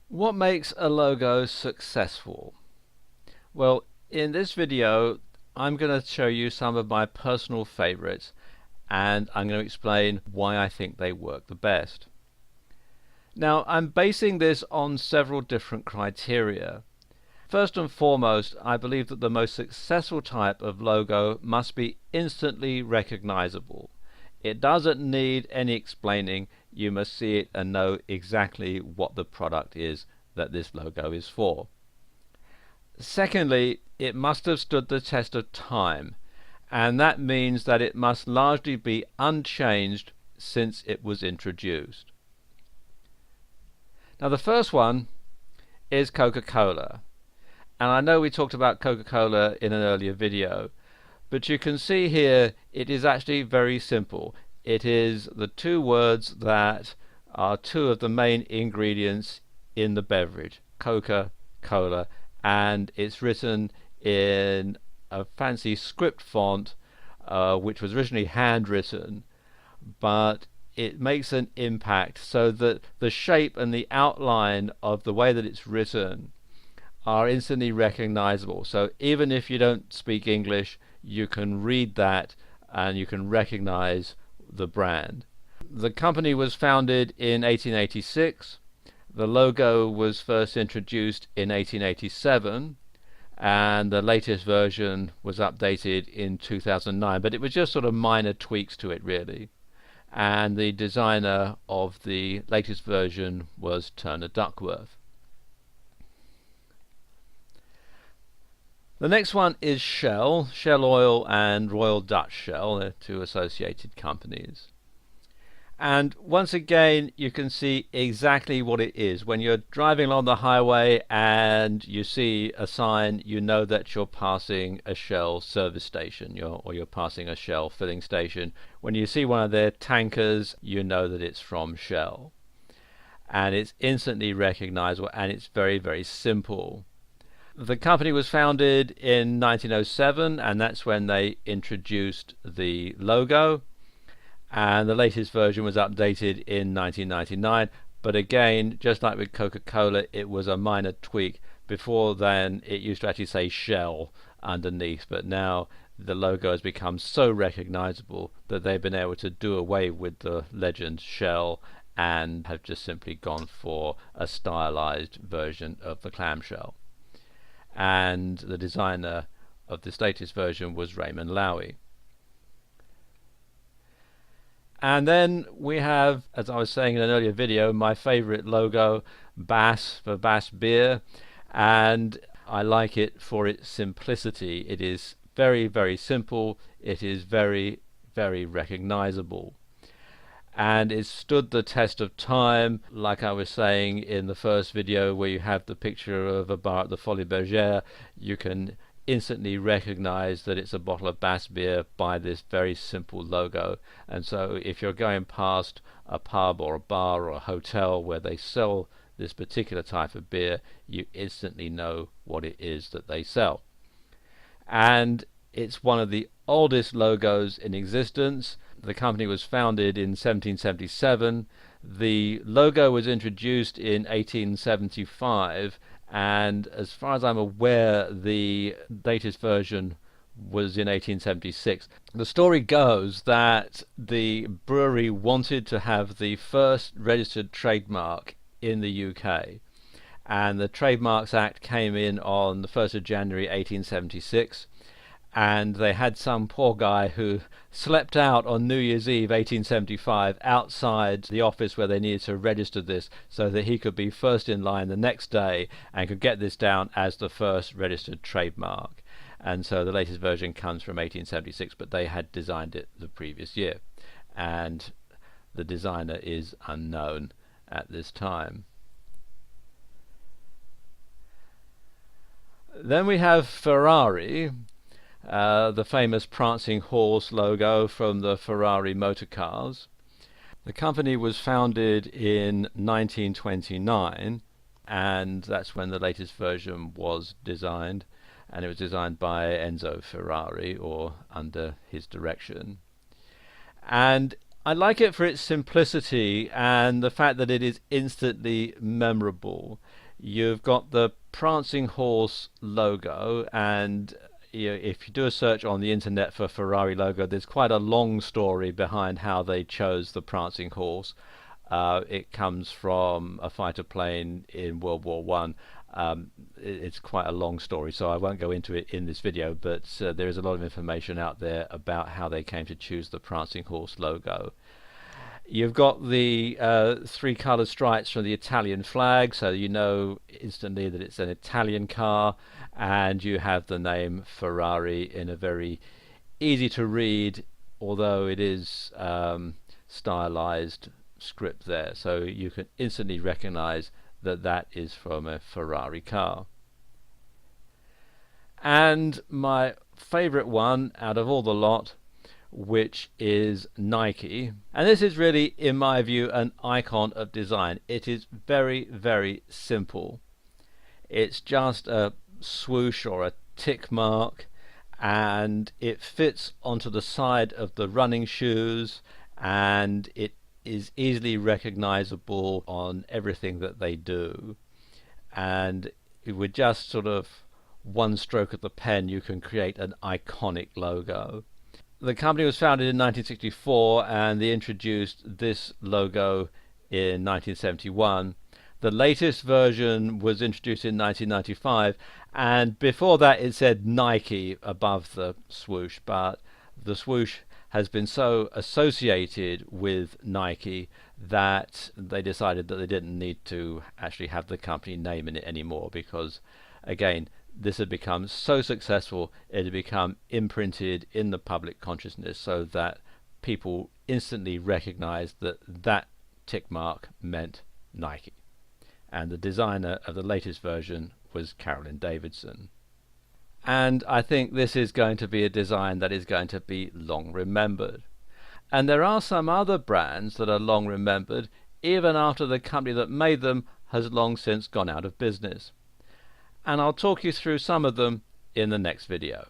What makes a logo successful? Well, in this video, I'm going to show you some of my personal favorites, and I'm going to explain why I think they work the best. Now, I'm basing this on several different criteria. First and foremost, I believe that the most successful type of logo must be instantly recognizable. It doesn't need any explaining. You must see it and know exactly what the product is that this logo is for. Secondly, it must have stood the test of time, and that means that it must largely be unchanged since it was introduced. Now, the first one is Coca-Cola. And I know we talked about Coca-Cola in an earlier video, but you can see here it is actually very simple. It is the two words that are two of the main ingredients in the beverage, Coca-Cola, and it's written in a fancy script font which was originally handwritten, but it makes an impact so that the shape and the outline of the way that it's written are instantly recognizable. So even if you don't speak English, you can read that and you can recognize the brand. The company was founded in 1886. The logo was first introduced in 1887, and the latest version was updated in 2009, but it was just sort of minor tweaks to it really. And the designer of the latest version was Turner Duckworth. The next one is Shell, Shell Oil and Royal Dutch Shell, they're two associated companies. And once again, you can see exactly what it is. When you're driving along the highway and you see a sign, you know that you're passing a Shell service station, or you're passing a Shell filling station. When you see one of their tankers, you know that it's from Shell. And it's instantly recognizable, and it's very, very simple. The company was founded in 1907, and that's when they introduced the logo, and the latest version was updated in 1999. But again, just like with Coca-Cola, it was a minor tweak. Before then it used to actually say Shell underneath, but now the logo has become so recognizable that they've been able to do away with the legend Shell and have just simply gone for a stylized version of the clamshell. And the designer of this latest version was Raymond Loewy. And then we have, as I was saying in an earlier video, my favorite logo, Bass, for Bass beer, and I like it for its simplicity. It is very, very simple. It is very, very recognizable, and it stood the test of time. Like I was saying in the first video, where you have the picture of a bar at the Folies Bergère, you can instantly recognize that it's a bottle of Bass beer by this very simple logo. And so if you're going past a pub or a bar or a hotel where they sell this particular type of beer, you instantly know what it is that they sell. And it's one of the oldest logos in existence. The company was founded in 1777. The logo was introduced in 1875, and as far as I'm aware, the latest version was in 1876. The story goes that the brewery wanted to have the first registered trademark in the UK, and the Trademarks Act came in on the 1st of January 1876, and they had some poor guy who slept out on New Year's Eve 1875 outside the office where they needed to register this, so that he could be first in line the next day and could get this down as the first registered trademark. And so the latest version comes from 1876, but they had designed it the previous year, and the designer is unknown at this time. Then we have Ferrari, the famous prancing horse logo from the Ferrari motor cars. The company was founded in 1929, and that's when the latest version was designed, and it was designed by Enzo Ferrari, or under his direction. And I like it for its simplicity and the fact that it is instantly memorable. You've got the prancing horse logo, and if you do a search on the internet for Ferrari logo, there's quite a long story behind how they chose the prancing horse. It comes from a fighter plane in World War One. It's quite a long story, so I won't go into it in this video, but there is a lot of information out there about how they came to choose the prancing horse logo. You've got the three colored stripes from the Italian flag, so you know instantly that it's an Italian car, and you have the name Ferrari in a very easy to read, although it is stylized script there, so you can instantly recognize that that is from a Ferrari car. And my favorite one out of all the lot, which is Nike. And this is really, in my view, an icon of design. It is very, very simple. It's just a swoosh or a tick mark, and it fits onto the side of the running shoes, and it is easily recognizable on everything that they do. And with just sort of one stroke of the pen, you can create an iconic logo. The company was founded in 1964, and they introduced this logo in 1971. The latest version was introduced in 1995, and before that it said Nike above the swoosh, but the swoosh has been so associated with Nike that they decided that they didn't need to actually have the company name in it anymore, because again, this had become so successful, it had become imprinted in the public consciousness, so that people instantly recognized that that tick mark meant Nike. And the designer of the latest version was Carolyn Davidson. And I think this is going to be a design that is going to be long remembered. And there are some other brands that are long remembered even after the company that made them has long since gone out of business. And I'll talk you through some of them in the next video.